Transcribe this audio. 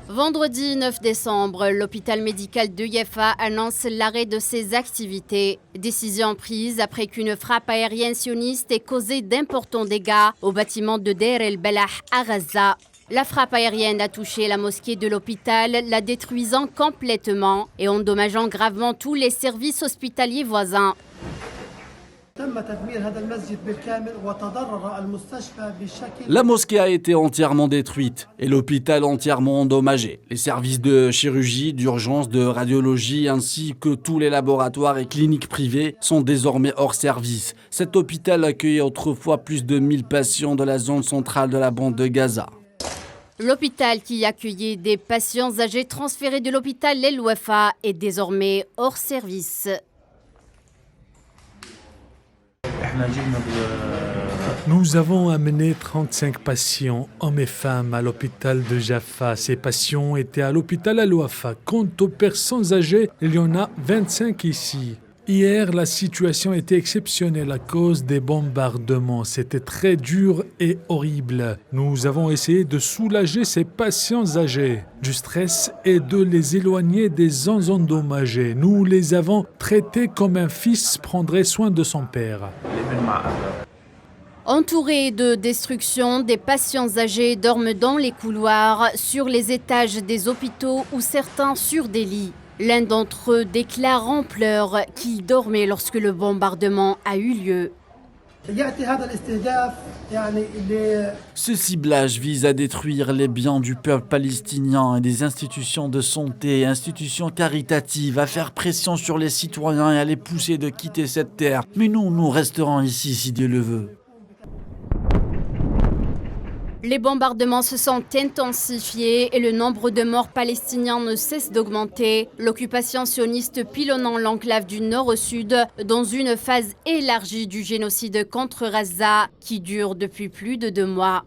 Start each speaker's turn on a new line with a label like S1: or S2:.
S1: Vendredi 9 décembre, l'hôpital médical de Yafa annonce l'arrêt de ses activités. Décision prise après qu'une frappe aérienne sioniste ait causé d'importants dégâts au bâtiment de Deir el-Belah à Gaza. La frappe aérienne a touché la mosquée de l'hôpital, la détruisant complètement et endommageant gravement tous les services hospitaliers voisins.
S2: La mosquée a été entièrement détruite et l'hôpital entièrement endommagé. Les services de chirurgie, d'urgence, de radiologie ainsi que tous les laboratoires et cliniques privées sont désormais hors service. Cet hôpital accueillait autrefois plus de 1000 patients de la zone centrale de la bande de Gaza.
S1: L'hôpital qui accueillait des patients âgés transférés de l'hôpital El Wafa est désormais hors service.
S3: Nous avons amené 35 patients, hommes et femmes, à l'hôpital de Jaffa. Ces patients étaient à l'hôpital Al-Wafa. Quant aux personnes âgées, il y en a 25 ici. Hier, la situation était exceptionnelle à cause des bombardements. C'était très dur et horrible. Nous avons essayé de soulager ces patients âgés du stress et de les éloigner des zones endommagées. Nous les avons traités comme un fils prendrait soin de son père.
S1: Entourés de destruction, des patients âgés dorment dans les couloirs, sur les étages des hôpitaux ou certains sur des lits. L'un d'entre eux déclare en pleurs qu'il dormait lorsque le bombardement a eu lieu.
S2: Ce ciblage vise à détruire les biens du peuple palestinien et des institutions de santé, institutions caritatives, à faire pression sur les citoyens et à les pousser de quitter cette terre. Mais nous resterons ici si Dieu le veut.
S1: Les bombardements se sont intensifiés et le nombre de morts palestiniens ne cesse d'augmenter. L'occupation sioniste pilonnant l'enclave du nord au sud dans une phase élargie du génocide contre Gaza qui dure depuis plus de 2 mois.